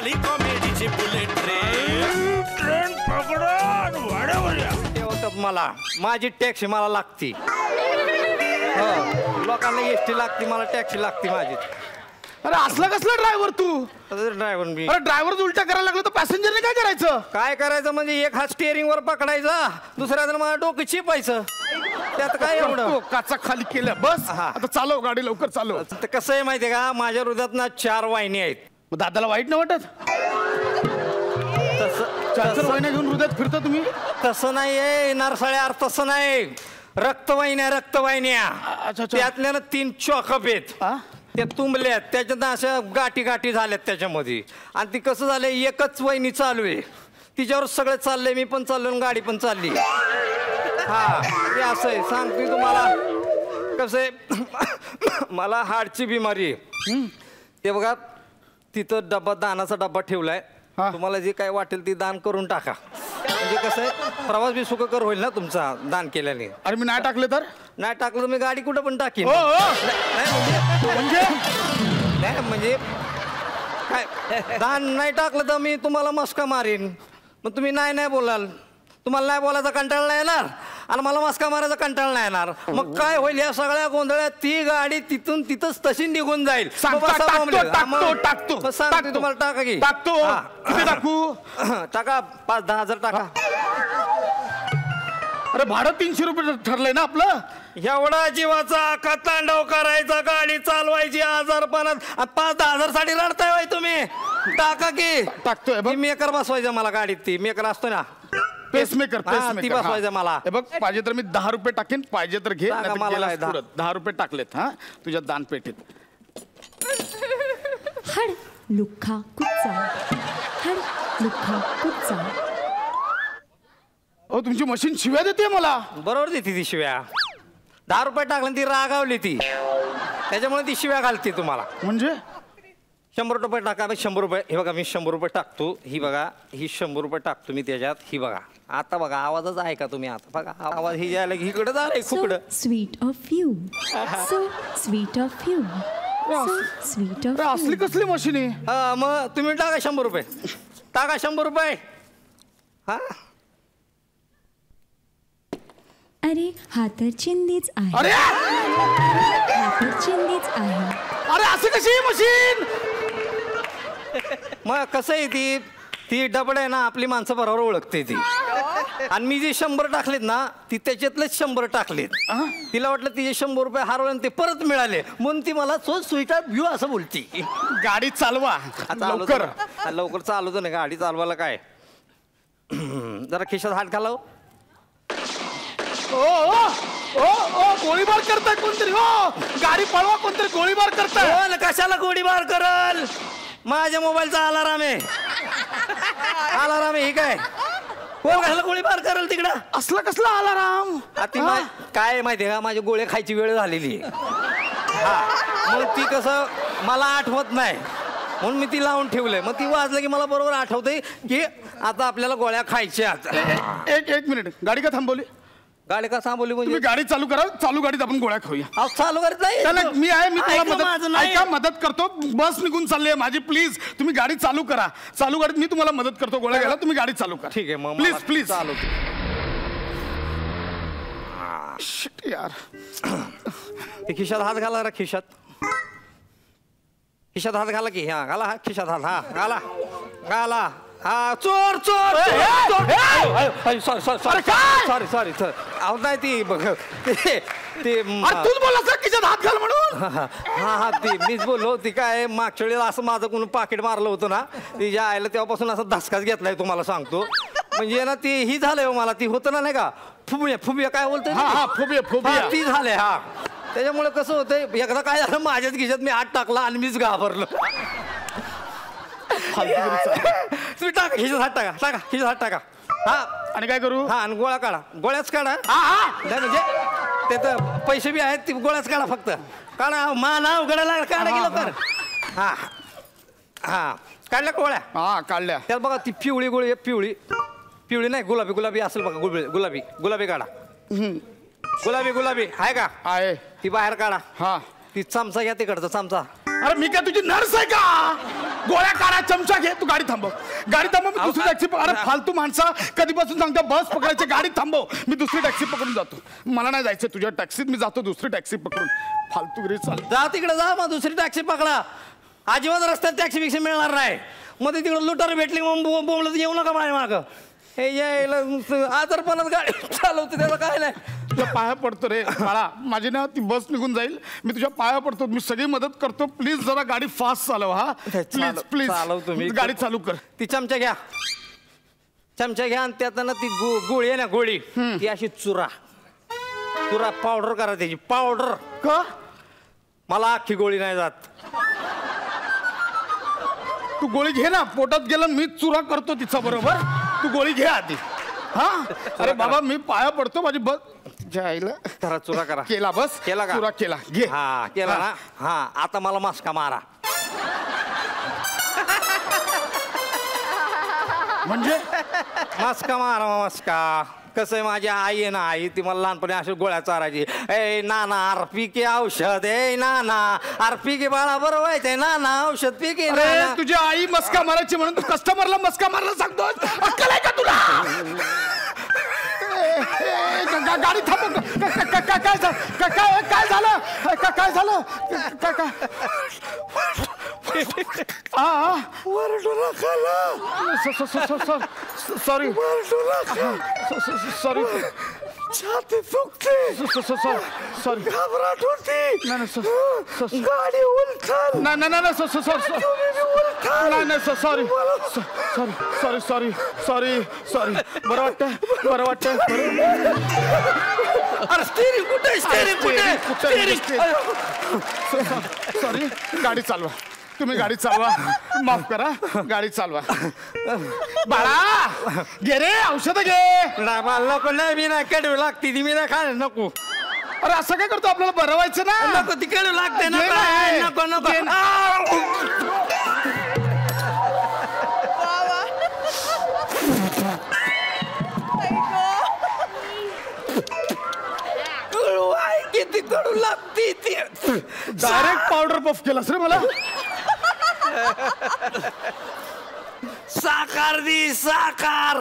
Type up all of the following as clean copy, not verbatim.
झाली कॉमेडीची bullet train पकडून वाड्यावर या. मला माझी टॅक्सी मला लागती. लोकांना एसटी लागती, मला टॅक्सी लागती माझी. अरे असला कसला ड्रायव्हर तू? ड्रायव्हर मी. अरे ड्रायव्हर उलटा करायला लागलो तर पॅसेंजरने काय करायचं? काय करायचं म्हणजे एक हात स्टिअरिंग वर पकडायचा, दुसऱ्या जण मला डोकं चिपायचं. त्यात काय एवढं? काचा खाली केलं बस. आता चालव गाडी, लवकर चालव. कसं आहे माहितीये का, माझ्या हृदयात ना 4 वाहिनी आहेत. मग दादाला वाईट नाही वाटत? चार वाहिन्या घेऊन हृदयात फिरता तुम्ही? तसं नाहीये नारसाळ्या, तसं नाही. रक्तवाहिन्या, रक्तवाहिन्या. त्यातल्या 3 चॉकअप आहेत, ते तुंबल्यात, त्याच्यात अशा गाठी गाठी झाल्यात त्याच्यामध्ये. आणि ती कसं झालंय, एकच वहिनी चालू आहे, तिच्यावर सगळं चाललंय. मी पण चाललो, गाडी पण चालली. हा हे असं आहे. सांगते तुम्हाला कसं आहे, मला हार्टची बिमारी आहे. ते बघा तिथं डब्बा, दानाचा डब्बा ठेवलाय. तुम्हाला जे काय वाटेल ते दान करून टाका. म्हणजे कसं आहे, प्रवास बी सुखकर होईल ना तुमचा दान केल्याने. अरे मी नाही टाकलं तर? नाही टाकलं तर मी गाडी कुठं पण टाकीन. म्हणजे काय, दान नाही टाकलं तर मी तुम्हाला मस्का मारीन. मग तुम्ही नाही बोलाल. तुम्हाला नाही बोलायचा कंटाळा नाही येणार आणि मला मस्का मारायचा कंटाळा नाही येणार. मग काय होईल, या सगळ्या गोंधळात ती गाडी तिथून तिथंच तशी निघून जाईल. टाकतो सांगते तुम्हाला, टाका की. टाकतो. किती टाकू? टाका 5-10 हजार टाका. अरे भाडं 300 रुपये ठरलंय ना आपलं. एवढा जीवाचा कतांडव करायचा, गाडी चालवायची आजारपणात, 5-10 हजार साठी रडताय होय तुम्ही. टाका की. टाकतोय. मेकर बसवायचं मला गाडीत. ती मेकर असतो ना, पेसमेकर. ती बसवायचं मला. बघ पाहिजे तर मी 10 रुपये टाकेन, पाहिजे तर घे. 10 रुपये टाकलेत हा तुझ्या दानपेटीत. हड लुखा कुच्चा, हड लुखा कुच्चा. ओ तुमची मशीन शिव्या देते मला. बरोबर देते ती शिव्या. 10 रुपये टाकलं ती रागावली ती, त्याच्यामुळे ती शिव्या घालते तुम्हाला. म्हणजे 100 रुपये टाका. 100 रुपये. हे बघा मी 100 रुपये टाकतो. ही बघा, ही 100 रुपये टाकतो मी त्याच्यात. ही बघा आता बघा, आवाजच आहे का तुम्ही? आता बघा आवाज ही यायला की इकडे झालंय खुकडं. Sweet of you, so sweet of you, sweet of. असली कसली मशीन आहे? मग तुम्ही टाका 100 रुपये. टाका 100 रुपये. हा अरे हा तर चिंधीच आहे. अरे हा तर चिंधीच आहे. अरे असं कशी मशीन? मग कसं आहे, ती डबड आहे ना, आपली माणसं बरोबर ओळखते ती. आणि मी जे 100 टाकलेत ना, ती त्याच्यातलेच 100 टाकलेत. तिला वाटलं तिचे 100 रुपये हरवले आणि ते परत मिळाले, म्हणून ती मला सो स्वीट ऑफ यू असं बोलती. गाडी चालवा लवकर. लवकर चालवतो ना गाडी चालवायला काय. जरा खिशात हात घालाव. ओ ओ ओ गोळीबार करताय कोणतरी. हो गाडी पळवा, कोणतरी गोळीबार करताय. कशाला गोळीबार करल? माझ्या मोबाईलचा अलाराम आहे. अलाराम आहे. ही काय कोण कशाला गोळीबार करल तिकडं? असला कसला अलाराम? काय माहितीये का, माझे गोळे खायची वेळ झालेली आहे. मग ती कसं मला आठवत नाही, म्हणून मी ती लावून ठेवलंय. मग ती वाजलं की मला बरोबर आठवतंय की आता आपल्याला गोळ्या खायच्या. एक मिनिट, गाडी का थांबवली? गाडी का थांबवली म्हणजे? तुम्ही गाडी चालू करा, चालू गाडीत आपण गोळ्या खाऊया. चालू करत नाही मी आहे, मी तुम्हाला मदत करतो. बस निघून चालली आहे माझी, प्लीज तुम्ही गाडी चालू करा. चालू गाडीत मी तुम्हाला मदत करतो गोळ्या घ्यायला, तुम्ही गाडी चालू करा. ठीक आहे मग प्लीज प्लीज. चालू यार ते खिशात हात घाला. खिशात खिशात हात घाला की. हा घाला, हा खिशात हात. हा घाला घाला. हा चोर चोर. Sorry sorry sir. आहो नाही ती बघ ते तूच बोलला खिशात हात घाल म्हणून. हा ती मीच बोललो. ती काय मागच्या वेळेला असं माझं कोण पाकिट मारलं होतं ना, ती ज्या आयला तेव्हापासून असं धसकाच घेतलाय तुम्हाला सांगतो. म्हणजे ना ती ही झालंय मला, ती होतं ना नाही का फुबिया. फुबिया काय बोलतोय? फुबिया ती झालंय. हा त्याच्यामुळे कसं होतंय, एकदा काय झालं माझ्याच खिशात मी हात टाकला आणि मीच घाबरलो. तुम्ही टाका खिशात हात टाका. टाका खिशात हात टाका. हा आणि काय करू? हा आणि गोळा काढा. गोळ्याच काढा. नाही म्हणजे त्याचं पैसे बी आहेत, ती गोळ्याच काढा फक्त. काढा. मा उघडायला काढा गेलं तर. हा हा काढल्या गोळ्या. हा काढल्या. त्यात बघा ती पिवळी गोळी आहे. पिवळी पिवळी नाही, गुलाबी गुलाबी असेल बघा. गुलाबी गुलाबी काढा. गुलाबी गुलाबी आहे का? आहे. ती बाहेर काढा. हा ती चमचा घ्या तिकडचा चमचा. अरे मी काय तुझी नर्स आहे का? गोळ्या काढा, चमचा घे, तू गाडी थांबव. गाडी थांबव, मी दुसरी टॅक्सी अरे फालतू माणसा कधीपासून सांगता बस पकडायची, गाडी थांबव, मी दुसरी टॅक्सी पकडून जातो. मला नाही जायचं तुझ्या टॅक्सीत, मी जातो दुसरी टॅक्सी पकडून. फालतूगिरी चाल. जा तिकडे जा, मग दुसरी टॅक्सी पकडा. अजिबात रस्त्यात टॅक्सी बिक्सी मिळणार नाही. मध्ये तिकडे लुटार भेटली मग बोंबलत येऊ नका माझ्या मागं. हे यायला आजारपणात गाडी चालवते त्याला काय नाही. तुझ्या पाया पडतो रे बाळा, माझी ना ती बस निघून जाईल, मी तुझ्या पाया पडतो, मी सगळी मदत करतो. प्लीज जरा गाडी फास्ट चालव. हा प्लीज प्लीज चालव तुम्ही. गाडी चालू कर. ती चमचा घ्या, चमचा घ्या आणि त्यात ना ती गोळी आहे ना, गोळी ती अशी चुरा पावडर करा त्याची पावडर. का मला अख्खी गोळी नाही जात. तू गोळी घे ना, पोटात गेलं मी चुरा करतो तिचा बरोबर. तू गोळी घे आधी. हा अरे बाबा मी पाया पडतो, माझी बस जायला. करा चुरा करा. केला बस, केला का? चुरा केला. घे. हा केला ना. हा आता मला मस्का मारा. म्हणजे मस्का मारा मस्का. कसं आहे, माझी आई आहे ना, आई ती मला लहानपणी अशी गोळ्या चारायची. ए नाना आरपी के औषध, ए नाना आरपी के बाळा बरं व्हायचंय, नाना औषध पी के. अरे तुझी आई मस्का मारायची म्हणून तू कस्टमरला मस्का मारायला सांगतो. अक्कल आहे का तुला? गाडी थांब. काय झालं? काय झालं? सॉरी सॉरी, छाती दुखते, सॉरी घाबरट होती, गाडी उलटल. नाही sorry sorry sorry sorry sorry. बरं वाटतं. अरे स्टेरिंग कुठे, स्टेरिंग कुठे? सॉरी. गाडी चालवा तुम्ही, गाडी चालवा. माफ करा, गाडी चालवा. बाळा घे रे, औषध घे. नको नाही, मी नाही, कडवी लागते ती, मी नाही खायला नको. अरे असं काय करतो, आपल्याला बरं व्हायचं ना. नको ती कडवी लागते. नको. किती कडू लागते ती. डायरेक्ट पावडर पफ केलास रे मला. साकार दी, साकार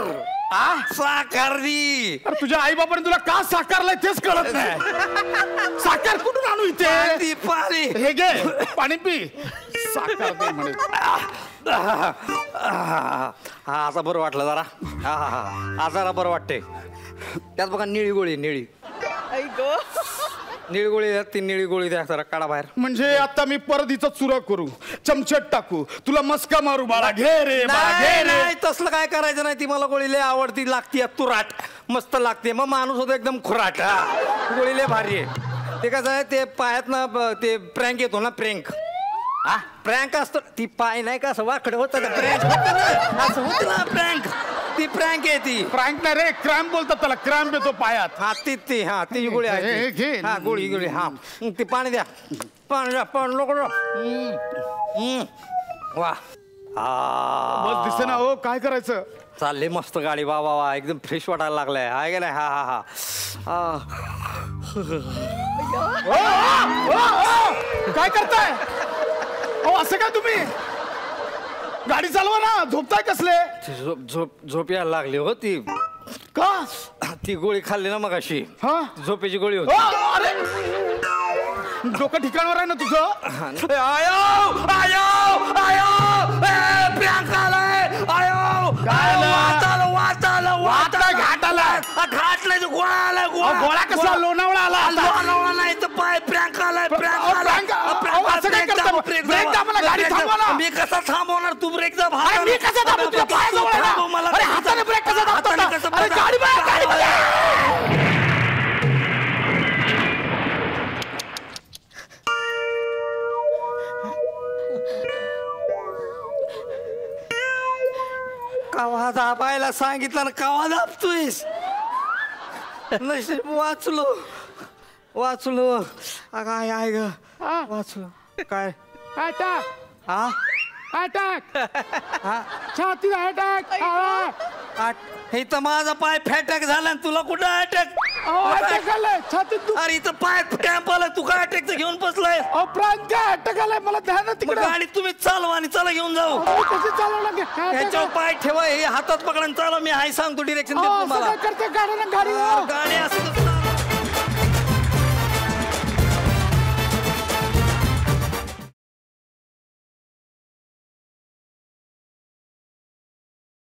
दी. अरे तुझ्या आई बाबाने तुला का साकारलाय तेच कळत नाही. साकार कुठून आणू इथे? पाणी हे घे, पाणी पी. साकार दे म्हणे. हा आता बरं वाटलं जरा. हा जरा बरं वाटतंय. त्यात बघा निळी गोळी, निळी गोळी द्या. ती निळी गोळी द्या जरा, काढा बाहेर. म्हणजे आता मी परत हिचा चुरा करू, चमचट टाकू, तुला मस्का मारू. बाळा घे रे, घे रे. नाही तसलं काय करायचं नाही. ती मला गोळी लय आवडती, लागती तुराट, मस्त लागते. मग माणूस होतो एकदम खुराट. गोळी लय भारी आहे. ते कसं आहे, ते पायात ना ते प्रँक येतो ना, प्रँक असतो. ती पाय नाही का असं वाकडं होतं, प्रँक असं होतं ना, प्रँक. ती प्रँक आहे ती. प्रँक नाही रे, क्रॅम्प बोलतात त्याला. क्रॅम्प येतो पायात. हा ती हा ती गोळी आहे. घे. हा गोळी. हा ती पाणी द्या, पाणी लोक. वा बस दिसे ना. हो काय करायचं? चालले मस्त गाडी. वा एकदम फ्रेश वाटायला लागलाय. हाय गेलाय. हा काय करताय? असं काय तुम्ही? गाडी चालवा ना, झोपताय कसले? झोप यायला लागली हो. ती का? ती गोळी खाल्ली ना मग अशी. हा झोपेची गोळी होती. अरे डोकं ठिकाणावर आहे ना तुझं? गोळा कसा? लोणावळा आला. लोणावळा नाही तर पाय प्रँक आलाय. गाडी थांबवा ना. मी कसा थांबवणार? तू ब्रेक दाब. मी कसा थांबू? तुझ्या पायाजवळ आहे ना. मला अरे हाताने ब्रेक कसा दाबतो? अरे गाडी कवा दाबायला सांगितलं ना, कवा दाबतोयस? नशीब वाचलो. काय आहे ग? वाचलो. काय अटॅक, हा अटॅक, छातीला अटॅक. हे तर माझा पाय फॅटॅक झाला, तुला कुठं अटॅक? अटॅक आलाय छातीत दुख. अरे इथं पायात क्रॅम्प आलाय, तू काय अटॅकचं घेऊन बसलाय? प्रांत अटॅक आलाय, मला ध्यान तिकडे. गाडी तुम्ही चालवा आणि चला घेऊन जाऊ. कशी चालवणार? ह्याच्यावर पाय ठेवा, हे हातात पकडा चाला. मी हाय सांगतो डिरेक्शन देतो तुम्हाला. करते गाडी गाडी असं